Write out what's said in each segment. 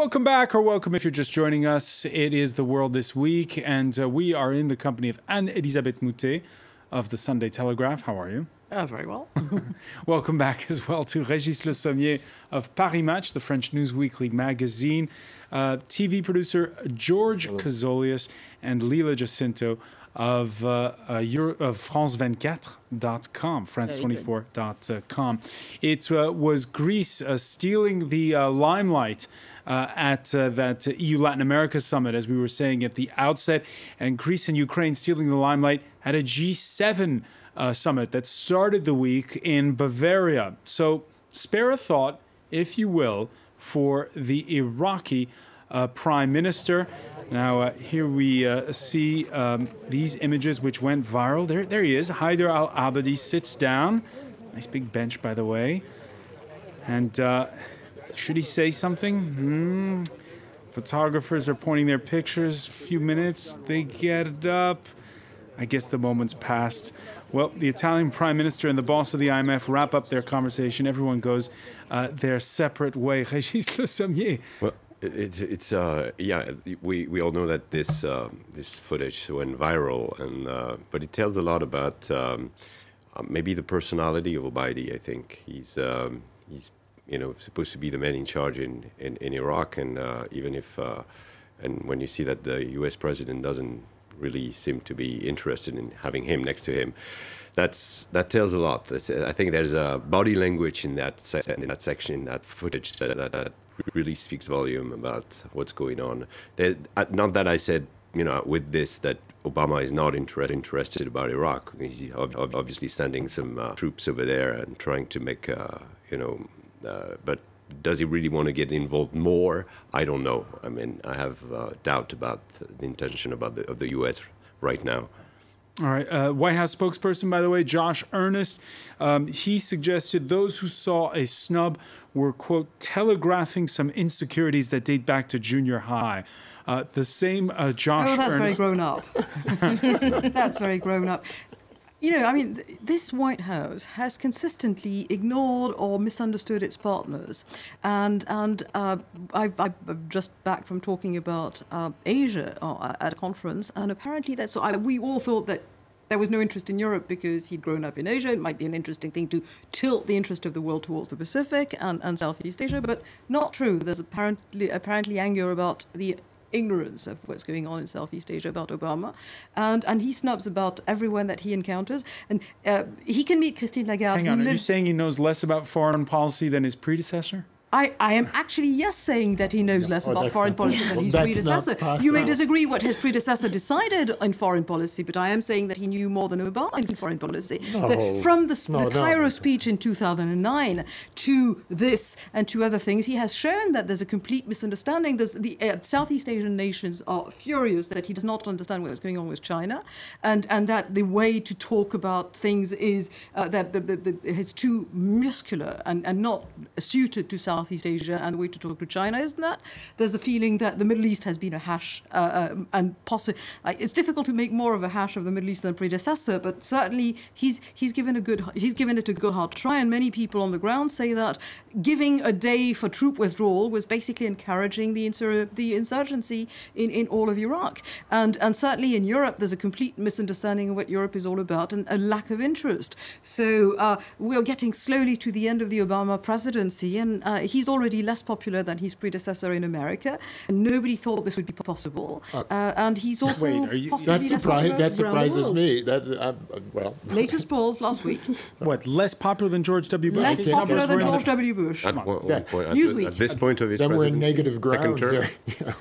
Welcome back, or welcome if you're just joining us. It is The World This Week, and we are in the company of Anne-Elisabeth Moutet of the Sunday Telegraph. How are you? Very well. Welcome back as well to Régis Le Sommier of Paris Match, the French news weekly magazine, TV producer George Kazolius, and Lila Jacinto of France24.com, France24.com. It was Greece stealing the limelight at that EU Latin America summit, as we were saying at the outset, and Greece and Ukraine stealing the limelight at a G7 summit that started the week in Bavaria. So spare a thought, if you will, for the Iraqi prime minister. Now, here we see these images which went viral. There he is. Haider al-Abadi sits down. Nice big bench, by the way. And should he say something? Photographers are pointing their pictures. A few minutes, they get it up. I guess the moment's passed. Well, the Italian prime minister and the boss of the IMF wrap up their conversation. Everyone goes their separate way. Régis Le Sommier. Well, we all know that this footage went viral, and but it tells a lot about maybe the personality of Abadi. I think he's supposed to be the man in charge in Iraq, and even if and when you see that the U.S. president doesn't really seem to be interested in having him next to him, that tells a lot. I think there's a body language in that section, in that footage that really speaks volume about what's going on. Not that I said, with this, that Obama is not interested about Iraq. He's obviously sending some troops over there and trying to make, but does he really want to get involved more? I don't know. I mean, I have doubt about the intention of the U.S. right now. All right. White House spokesperson, by the way, Josh Earnest, he suggested those who saw a snub were, quote, telegraphing some insecurities that date back to junior high. The same Josh Earnest. Oh, that's very grown up. That's very grown up. This White House has consistently ignored or misunderstood its partners. And I'm just back from talking about Asia at a conference, and apparently we all thought that there was no interest in Europe because he'd grown up in Asia. It might be an interesting thing to tilt the interest of the world towards the Pacific and Southeast Asia, but not true. There's apparently anger about the ignorance of what's going on in Southeast Asia about Obama, and he snubs about everyone that he encounters. And he can meet Christine Lagarde. Hang on, are you saying he knows less about foreign policy than his predecessor? I am actually, yes, saying that he knows less about foreign policy than his predecessor. You may disagree what his predecessor decided in foreign policy, but I am saying that he knew more than Obama in foreign policy. From the Cairo speech in 2009 to this and to other things, he has shown that there's a complete misunderstanding. The Southeast Asian nations are furious that he does not understand what's going on with China, and that the way to talk about things is that it's too muscular and not suited to Southeast Asia, and the way to talk to China isn't that. There's a feeling that the Middle East has been a hash, and possibly it's difficult to make more of a hash of the Middle East than predecessor, but certainly he's given it a good hard try. And many people on the ground say that giving a day for troop withdrawal was basically encouraging the insurgency in all of Iraq, and certainly in Europe there's a complete misunderstanding of what Europe is all about and a lack of interest. So we're getting slowly to the end of the Obama presidency, and he's already less popular than his predecessor in America, and nobody thought this would be possible. And he's also possibly less popular. That surprises me. Latest polls last week. What, less popular than George W. Bush? Less popular than George W. Bush. At this point of his then presidency, we're in negative ground here.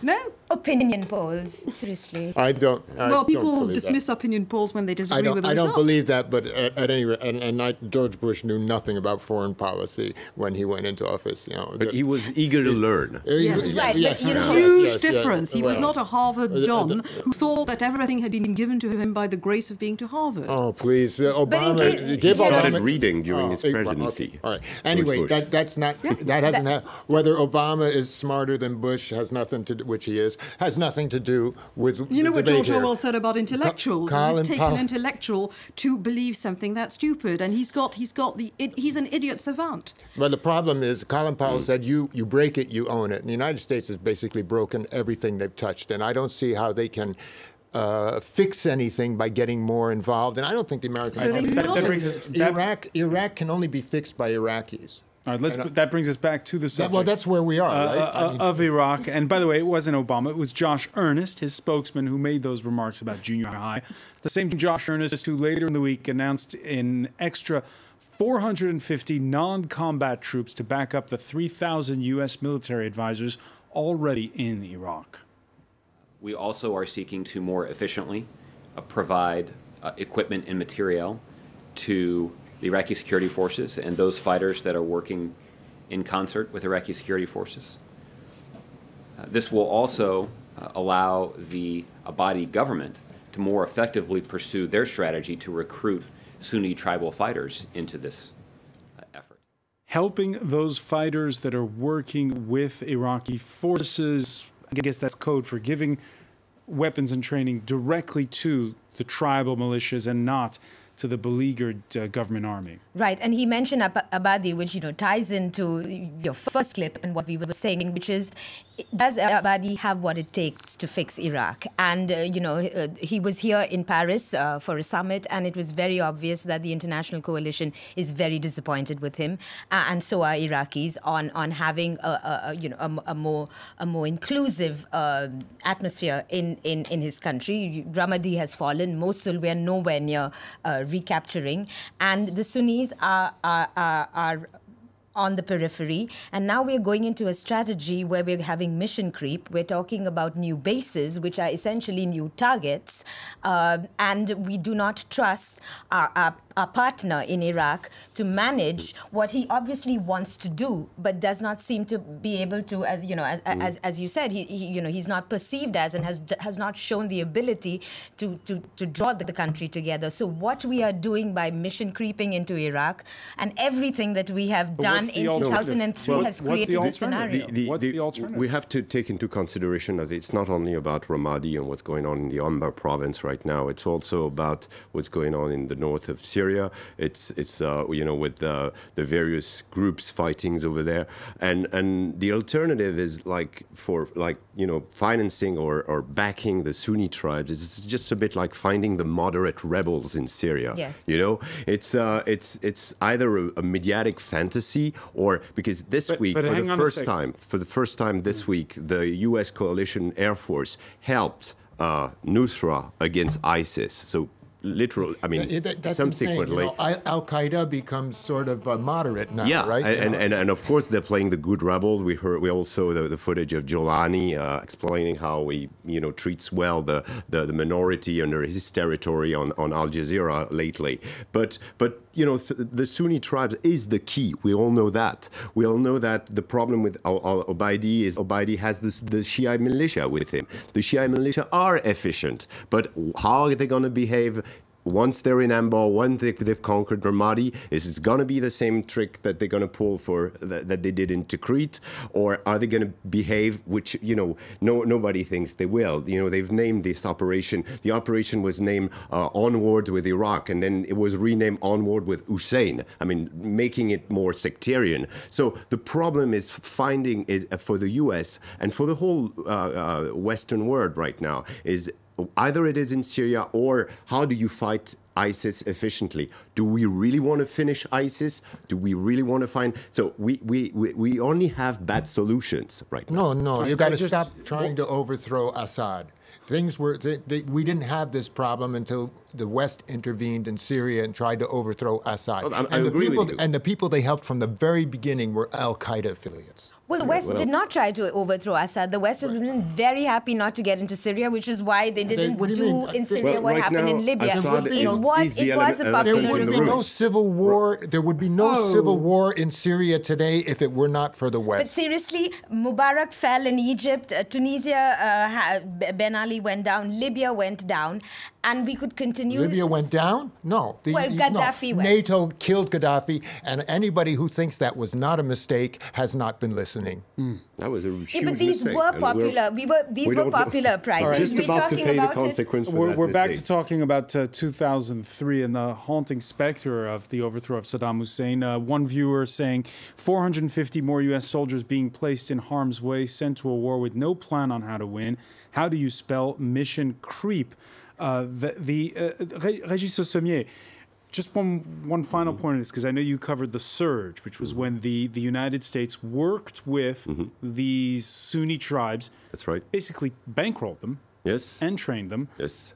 No. Opinion polls, seriously. People dismiss opinion polls when they disagree with the I result. don't believe that, but at any rate, and George Bush knew nothing about foreign policy when he went into office. But he was eager to learn. Yes. Right, yes. but Huge difference. He was not a Harvard Don who thought that everything had been given to him by the grace of being to Harvard. Oh, please, Obama. He started reading during his presidency. Okay. All right. Anyway, that hasn't happened. Whether Obama is smarter than Bush has nothing to do, which he is, has nothing to do with You know the what debate George here. Orwell said about intellectuals? It takes an intellectual to believe something that's stupid, and he's an idiot savant. Well, the problem is, Colin Powell said, you break it, you own it. And the United States has basically broken everything they've touched, and I don't see how they can fix anything by getting more involved. And I don't think the Americans... Iraq can only be fixed by Iraqis. All right, that brings us back to the subject. Well, that's where we are, right? Of Iraq. And by the way, it wasn't Obama. It was Josh Earnest, his spokesman, who made those remarks about junior high. The same Josh Earnest who later in the week announced an extra 450 non-combat troops to back up the 3,000 U.S. military advisors already in Iraq. We also are seeking to more efficiently provide equipment and material to the Iraqi security forces and those fighters that are working in concert with Iraqi security forces. This will also allow the Abadi government to more effectively pursue their strategy to recruit Sunni tribal fighters into this effort. Helping those fighters that are working with Iraqi forces, I guess that's code for giving weapons and training directly to the tribal militias and not to the beleaguered government army. Right, and he mentioned Abadi, which ties into your first clip and what we were saying, which is, does Abadi have what it takes to fix Iraq? And he was here in Paris for a summit, and it was very obvious that the international coalition is very disappointed with him, and so are Iraqis on having a more inclusive atmosphere in his country. Ramadi has fallen. Mosul, we are nowhere near recapturing, and the Sunnis are on the periphery. And now we're going into a strategy where we're having mission creep. We're talking about new bases, which are essentially new targets, and we do not trust our partner in Iraq to manage what he obviously wants to do, but does not seem to be able to, as you said, he's not perceived as and has not shown the ability to draw the country together. So what we are doing by mission creeping into Iraq and everything that we have done in 2003 has created this scenario. What's the alternative? We have to take into consideration that it's not only about Ramadi and what's going on in the Anbar province right now. It's also about what's going on in the north of Syria. It's with the various groups fighting over there, and the alternative is financing or backing the Sunni tribes. It's just a bit like finding the moderate rebels in Syria. Yes. It's either a mediatic fantasy, or because this week, for the first time this week, the U.S. coalition Air Force helped Nusra against ISIS. So literally, that's subsequently, Al Qaeda becomes sort of moderate now, right? And of course they're playing the good rebel. We also the footage of Jolani explaining how he treats well the minority under his territory on Al Jazeera lately. But the Sunni tribes is the key. We all know that. We all know that the problem with Obaidi is Obaidi has the Shia militia with him. The Shia militia are efficient, but how are they going to behave once they're in Anbar, once they've conquered Ramadi? Is it going to be the same trick that they're going to pull that they did in Tikrit? Or are they going to behave, which, nobody thinks they will. They've named this operation. The operation was named Onward with Iraq, and then it was renamed Onward with Hussein. Making it more sectarian. So the problem is finding, for the U.S. and for the whole Western world right now, is either it is in Syria, or how do you fight ISIS efficiently? Do we really want to finish ISIS? Do we really want to find... So we only have bad solutions right now. No, you got to stop trying to overthrow Assad. We didn't have this problem until the West intervened in Syria and tried to overthrow Assad. Well, I agree with you. And the people they helped from the very beginning were Al Qaeda affiliates. Well, the West did not try to overthrow Assad. The West has been very happy not to get into Syria, which is why they didn't do in Syria what happened in Libya. It was a popular There would be no civil war. There would be no civil war in Syria today if it were not for the West. But seriously, Mubarak fell in Egypt. Tunisia, Ben Ali went down. Libya went down. and we could continue. Libya went down? No. Gaddafi went. NATO killed Gaddafi, and anybody who thinks that was not a mistake has not been listening. That was a huge but these mistake. were popular. These were popular prizes. Just about to pay the consequence for that We're back mistake. to talking about 2003 and the haunting specter of the overthrow of Saddam Hussein. One viewer saying 450 more U.S. soldiers being placed in harm's way, sent to a war with no plan on how to win. How do you spell mission creep? Régis Sommier, just one final point on this, because I know you covered the surge, which was when the United States worked with these Sunni tribes. That's right. Basically bankrolled them. Yes. And trained them. Yes.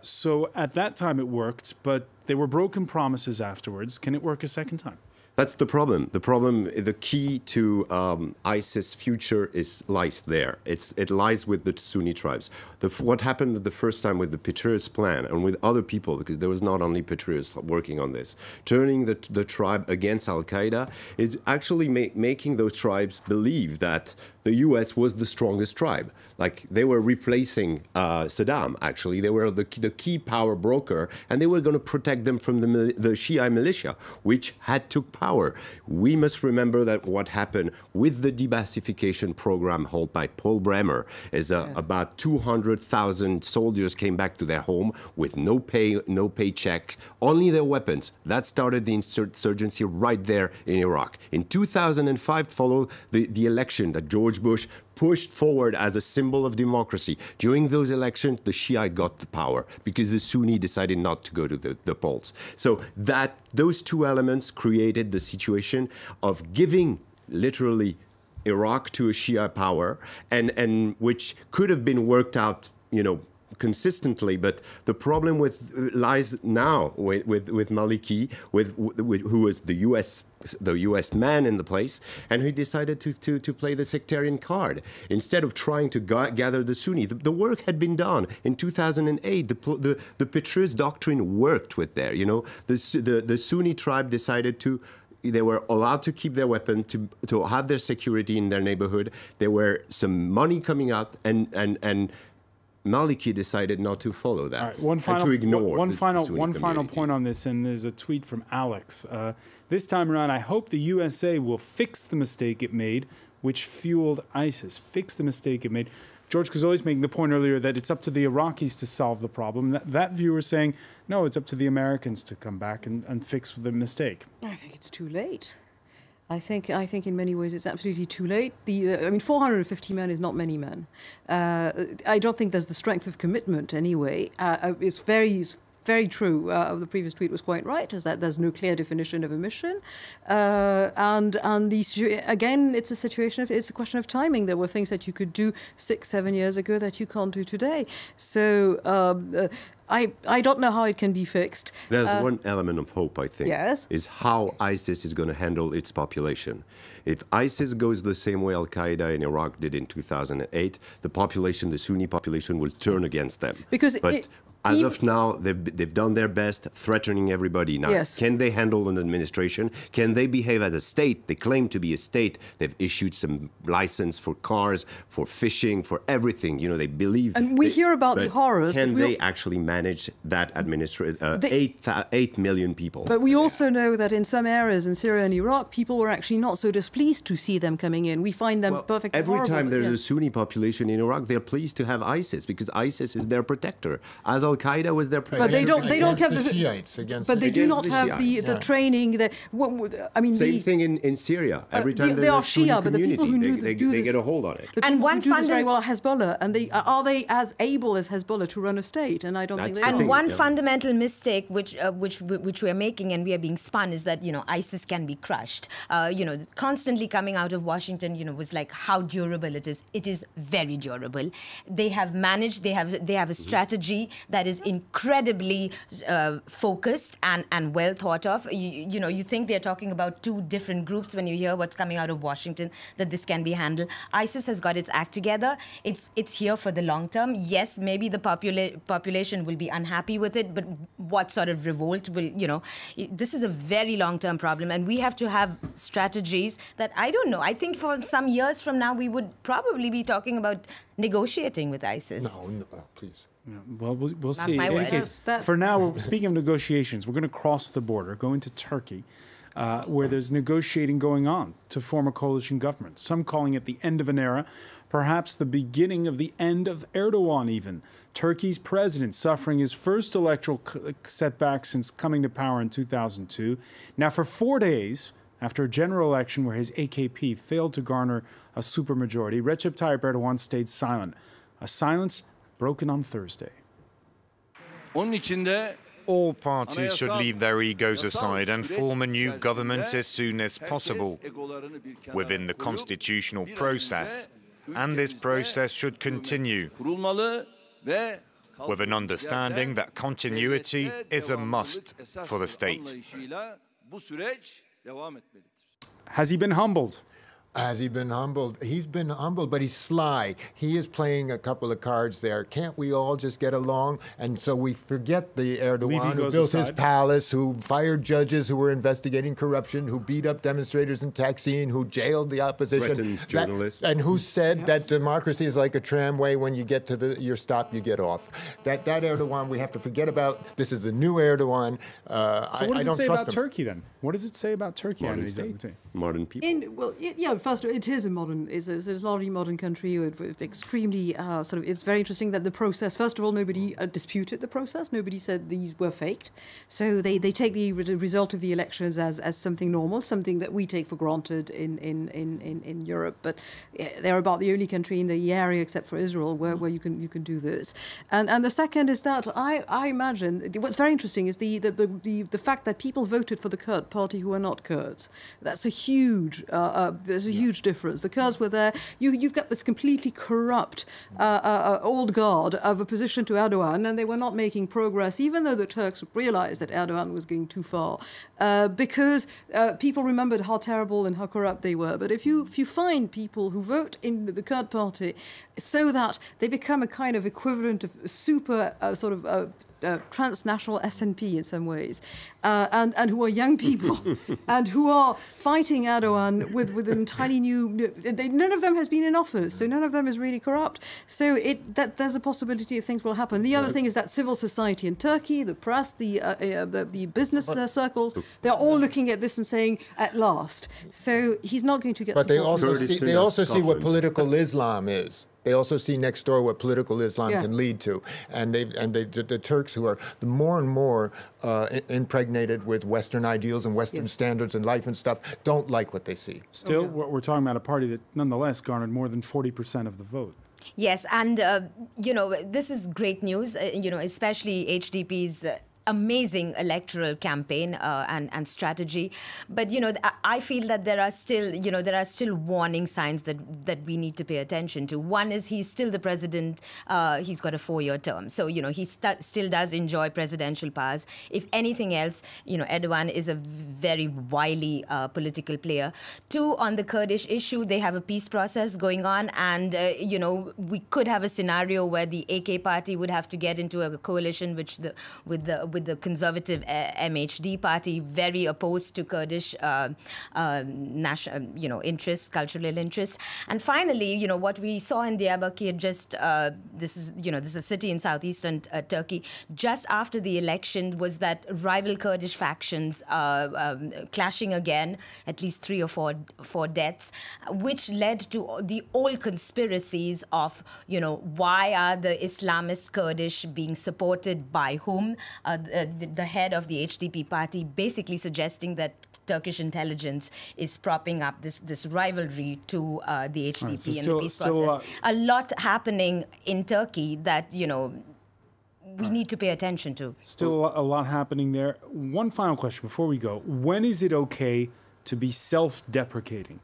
So at that time it worked, but there were broken promises afterwards. Can it work a second time? That's the problem. The key to ISIS' future lies there. It lies with the Sunni tribes. What happened the first time with the Petraeus plan and with other people, because there was not only Petraeus working on this, turning the tribe against Al-Qaeda is actually making those tribes believe that the U.S. was the strongest tribe. Like, they were replacing Saddam, actually. They were the key power broker, and they were going to protect them from the Shia militia, which had took power. We must remember that what happened with the debassification program held by Paul Bremer is about 200,000 soldiers came back to their home with no pay, no paychecks, only their weapons. That started the insurgency right there in Iraq. In 2005, followed the election that George Bush pushed forward as a symbol of democracy. During those elections, the Shia got the power because the Sunni decided not to go to the polls. So those two elements created the situation of giving literally Iraq to a Shia power, and which could have been worked out, consistently, but the problem lies now with Maliki, who was the U.S. man in the place, and he decided to play the sectarian card instead of trying to gather the Sunni. The work had been done in 2008. The Petraeus doctrine worked with there. The Sunni tribe decided they were allowed to keep their weapon, to have their security in their neighborhood. There were some money coming out, and Maliki decided not to follow that, and to ignore one final community. point on this, and there's a tweet from Alex. This time around, I hope the USA will fix the mistake it made, which fueled ISIS. Fix the mistake it made. George Kazoy's making the point earlier that it's up to the Iraqis to solve the problem. That viewer saying, no, it's up to the Americans to come back and fix the mistake. I think it's too late. I think in many ways it's absolutely too late. 450 men is not many men. I don't think there's the strength of commitment anyway. It's very true. The previous tweet was quite right, is that there's no clear definition of a mission. And these, again, it's a question of timing. There were things that you could do 6-7 years ago that you can't do today. So I don't know how it can be fixed. There's one element of hope, I think, yes, is how ISIS is going to handle its population. If ISIS goes the same way Al-Qaeda in Iraq did in 2008, the Sunni population will turn against them. As of now, they've done their best, threatening everybody. Now, yes, can they handle an administration? Can they behave as a state? They claim to be a state. They've issued some license for cars, for fishing, for everything. They believe. And we hear about the horrors. Can they actually manage that 8 million people? But we also know that in some areas in Syria and Iraq, people were actually not so displeased to see them coming in. We find them perfectly horrible. Every time there's a Sunni population in Iraq, they're pleased to have ISIS because ISIS is their protector. As Al-Qaeda was their protector. But they don't have the Shiites but they do not have the training. Same thing in Syria. Every time they are Shia, but the community, people who they get a hold on it. And one do this very well, Hezbollah, and are they as able as Hezbollah to run a state? And I don't think they are. And one fundamental mistake which we are making, and we are being spun, is that ISIS can be crushed. Constantly coming out of Washington, was like how durable it is. It is very durable. They have managed. They have a strategy that is incredibly focused and well thought of. You think they're talking about two different groups when you hear what's coming out of Washington, that this can be handled. ISIS has got its act together. It's here for the long term. Yes, maybe the population will be unhappy with it, but what sort of revolt will, this is a very long-term problem, and we have to have strategies that, I don't know, I think for some years from now, we would probably be talking about negotiating with ISIS. No, please. Yeah, well, we'll see. My In any word. case, for now, speaking of negotiations, we're going to cross the border, go into Turkey, where there's negotiating going on to form a coalition government. Some calling it the end of an era, perhaps the beginning of the end of Erdogan even. Turkey's president suffering his first electoral setback since coming to power in 2002. Now, for 4 days, after a general election where his AKP failed to garner a supermajority, Recep Tayep Erdogan stayed silent. A silence broken on Thursday. All parties should leave their egos aside and form a new government as soon as possible within the constitutional process. And this process should continue with an understanding that continuity is a must for the state. Has he been humbled? Has he been humbled? He's been humbled, but he's sly. He is playing a couple of cards there. Can't we all just get along? And so we forget the Erdogan who built his palace, who fired judges who were investigating corruption, who beat up demonstrators in Taksim, who jailed the opposition. Threatens journalists. And who said that democracy is like a tramway. When you get to your stop, you get off. That Erdogan we have to forget about. This is the new Erdogan. So what does it say about Turkey then? What does it say about Turkey? Modern people. First, it is a largely modern country with extremely it's very interesting that the process. First of all, nobody disputed the process. Nobody said these were faked. So they take the result of the elections as something normal, something that we take for granted in Europe. But they're about the only country in the area, except for Israel, where you can do this. And the second is that I imagine what's very interesting is the fact that people voted for the Kurd party who are not Kurds. That's a huge. There's a huge difference. The Kurds were there. You've got this completely corrupt old guard of opposition to Erdogan, and they were not making progress, even though the Turks realized that Erdogan was going too far, because people remembered how terrible and how corrupt they were. But if you find people who vote in the Kurd party so that they become a kind of equivalent of super transnational SNP in some ways, and who are young people and who are fighting Erdogan with an entirely new. None of them has been in office, so none of them is really corrupt. So there's a possibility that things will happen. The other thing is that civil society in Turkey, the press, the business circles, they're all looking at this and saying, at last. So he's not going to get. But they also see what political Islam is. They also see next door what political Islam can lead to, and the Turks, who are more and more impregnated with Western ideals and Western standards and life and stuff, don't like what they see. Still, we're talking about a party that nonetheless garnered more than 40% of the vote. Yes, and this is great news. Especially HDP's. Amazing electoral campaign and strategy, but I feel that there are still warning signs that we need to pay attention to. One is he's still the president. He's got a 4-year term, so he still does enjoy presidential powers. If anything else, Erdogan is a very wily political player. Two, on the Kurdish issue, they have a peace process going on, and we could have a scenario where the AK party would have to get into a coalition with the conservative MHD party, very opposed to Kurdish national, interests, cultural interests. And finally, what we saw in Diyarbakir, this is a city in southeastern Turkey, just after the election, was that rival Kurdish factions clashing again, at least 3 or 4 deaths, which led to the old conspiracies of, why are the Islamist Kurdish being supported by whom? The head of the HDP party basically suggesting that Turkish intelligence is propping up this rivalry to the HDP and the peace process. A lot happening in Turkey that, we need to pay attention to. Still a lot happening there. One final question before we go. When is it okay to be self-deprecating?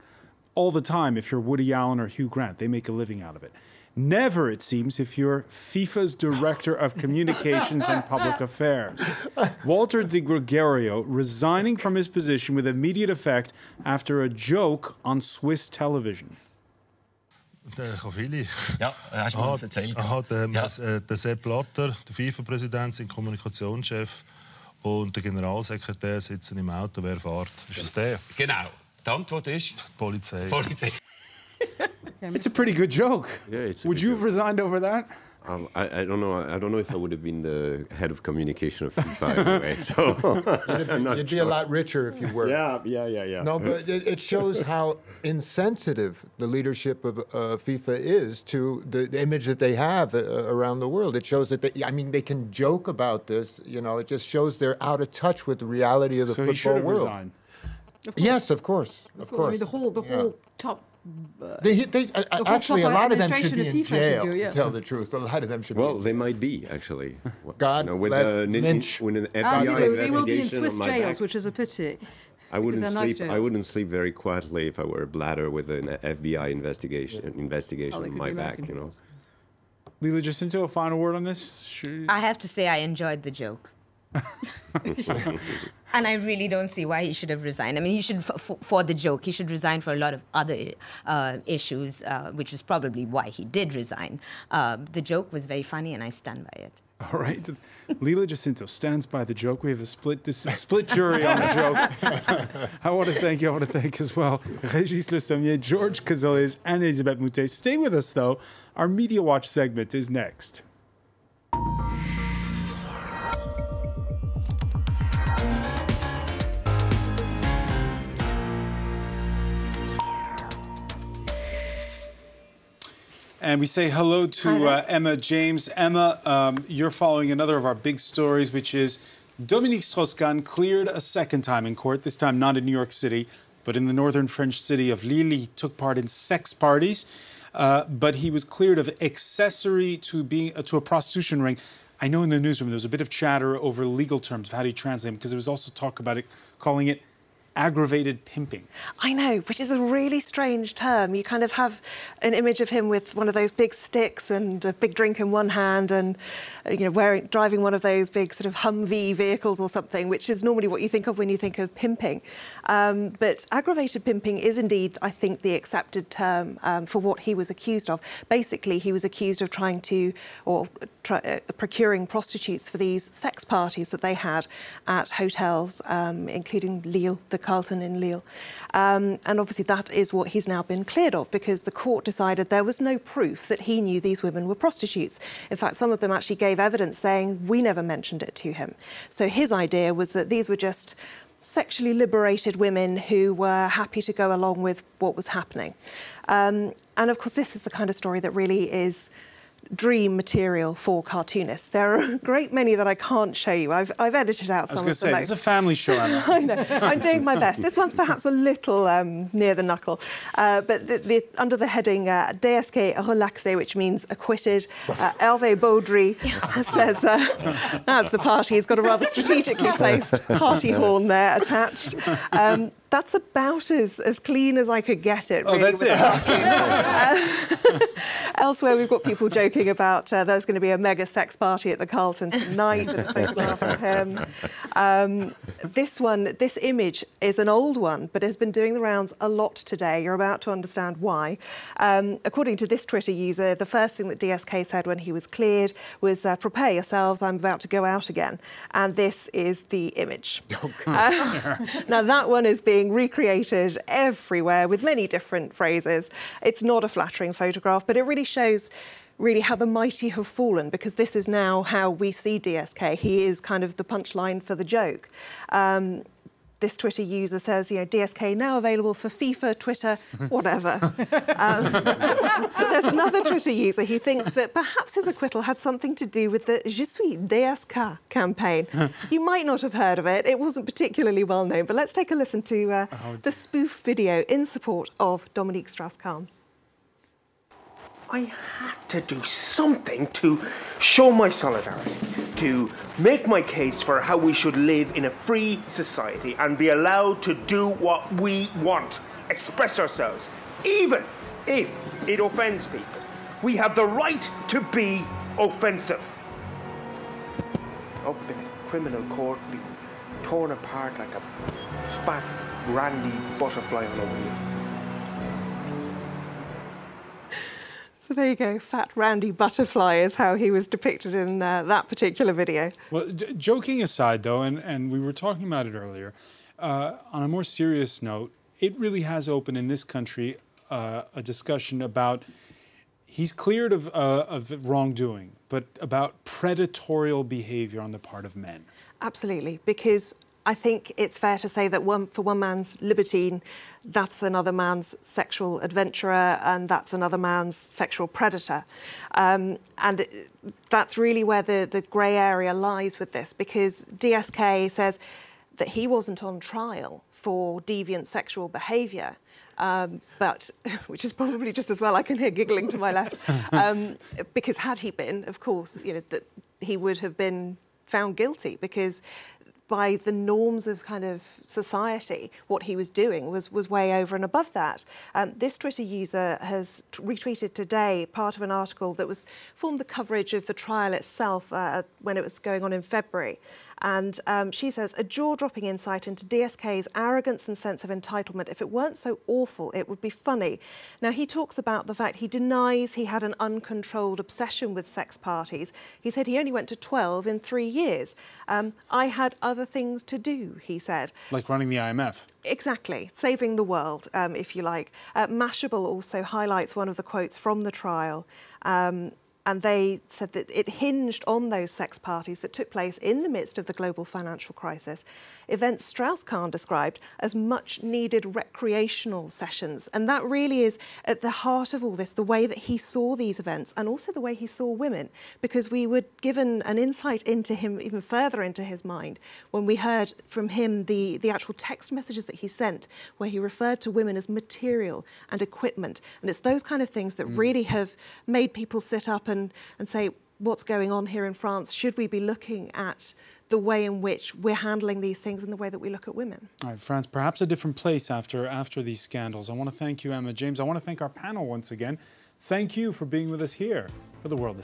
All the time, if you're Woody Allen or Hugh Grant, they make a living out of it. Never, it seems, if you're FIFA's Director of Communications and Public Affairs. Walter Di Gregorio resigning from his position with immediate effect after a joke on Swiss television. Ich habe viele. Ja, hast du mir erzählt. Der Sepp Blatter, der FIFA-Präsident, sein Kommunikationschef und der Generalsekretär sitzen im Auto. Wer fährt? Ist es der? Genau. Die Antwort ist? Die Polizei. Polizei. It's a pretty good joke. Yeah, it's a Would good you have joke. resigned over that? I don't know. I don't know if I would have been the head of communication of FIFA anyway. So you'd be a lot richer if you were. Yeah. No, but it shows how insensitive the leadership of FIFA is to the image that they have around the world. It shows that they can joke about this. You know, it just shows they're out of touch with the reality of the So football he should have world. resigned. Yes, of course. I mean, the whole top. Actually, a lot of them should be in jail. Yeah. To tell the truth, a lot of them should. Well, they might be actually. God bless Lynch. With an FBI They will be in investigation Swiss on my jails, back, which is a pity. I wouldn't they're nice sleep. I jails. wouldn't sleep very quietly if I were a bladder with an FBI investigation Oh, they on could my be back. American. You know. Leila Jacinto, a final word on this? I have to say I enjoyed the joke. And I really don't see why he should have resigned. I mean, he should, for the joke, he should resign for a lot of other issues, which is probably why he did resign. The joke was very funny, and I stand by it. All right. Leila Jacinto stands by the joke. We have a split jury on the joke. I want to thank you. I want to thank as well Régis Le Sommier, George Cazoles, and Elisabeth Moutet. Stay with us, though. Our Media Watch segment is next. And we say hello to Emma James. Emma, you're following another of our big stories, which is Dominique Strauss-Kahn cleared a second time in court, this time not in New York City, but in the northern French city of Lille. He took part in sex parties, but he was cleared of accessory to a prostitution ring. I know in the newsroom there was a bit of chatter over legal terms of how do you translate them, because there was also talk about it, calling it aggravated pimping. I know, which is a really strange term. You kind of have an image of him with one of those big sticks and a big drink in one hand and, driving one of those big sort of Humvee vehicles or something, which is normally what you think of when you think of pimping. But aggravated pimping is indeed, I think, the accepted term for what he was accused of. Basically, he was accused of procuring prostitutes for these sex parties that they had at hotels, including Lille, the Carlton in Lille. And obviously that is what he's now been cleared of, because the court decided there was no proof that he knew these women were prostitutes. In fact, some of them actually gave evidence saying, we never mentioned it to him. So his idea was that these were just sexually liberated women who were happy to go along with what was happening. And of course, this is the kind of story that really is dream material for cartoonists. There are a great many that I can't show you. I've edited out some of the most. It's a family show, Emma. I know. I'm doing my best. This one's perhaps a little near the knuckle. But under the heading DSK relaxé, which means acquitted, Hervé Baudry says that's the party. He's got a rather strategically placed party horn there attached. That's about as clean as I could get it, really. Oh, that's it. Elsewhere, we've got people joking about there's going to be a mega sex party at the Carlton tonight with a photograph of him. This image is an old one, but has been doing the rounds a lot today. You're about to understand why. According to this Twitter user, the first thing that DSK said when he was cleared was, prepare yourselves, I'm about to go out again. And this is the image. Now, that one is being recreated everywhere with many different phrases. It's not a flattering photograph, but it really shows how the mighty have fallen, because this is now how we see DSK. He is kind of the punchline for the joke. This Twitter user says, DSK now available for FIFA, Twitter, whatever. There's another Twitter user who thinks that perhaps his acquittal had something to do with the Je suis DSK campaign. You might not have heard of it. It wasn't particularly well known, but let's take a listen to the spoof video in support of Dominique Strauss-Kahn. I had to do something to show my solidarity, to make my case for how we should live in a free society and be allowed to do what we want, express ourselves, even if it offends people. We have the right to be offensive. Up in a criminal court, be torn apart like a fat, randy butterfly on a wheel. So there you go, fat randy butterfly is how he was depicted in that particular video. Well, joking aside, though, and we were talking about it earlier, on a more serious note, it really has opened in this country a discussion about, he's cleared of wrongdoing, but about predatorial behavior on the part of men. Absolutely, because I think it's fair to say that for one man's libertine, that's another man's sexual adventurer, and that's another man's sexual predator. And that's really where the grey area lies with this, because DSK says that he wasn't on trial for deviant sexual behaviour, but, which is probably just as well, I can hear giggling to my left, because had he been, of course, you know, that he would have been found guilty, because by the norms of kind of society, what he was doing was way over and above that. This Twitter user has retweeted today part of an article that formed the coverage of the trial itself when it was going on in February. And she says, a jaw-dropping insight into DSK's arrogance and sense of entitlement. If it weren't so awful, it would be funny. Now, he talks about the fact he denies he had an uncontrolled obsession with sex parties. He said he only went to 12 in 3 years. I had other things to do, he said. Like running the IMF. Exactly, saving the world, if you like. Mashable also highlights one of the quotes from the trial. And they said that it hinged on those sex parties that took place in the midst of the global financial crisis, events Strauss-Kahn described as much-needed recreational sessions. And that really is at the heart of all this, the way that he saw these events and also the way he saw women, because we were given an insight into him, even further into his mind, when we heard from him the actual text messages that he sent, where he referred to women as material and equipment. And it's those kind of things that really have made people sit up and say, what's going on here in France? Should we be looking at the way in which we're handling these things and the way that we look at women? All right, France, perhaps a different place after these scandals. I want to thank you, Emma James. I want to thank our panel once again. Thank you for being with us here for The World.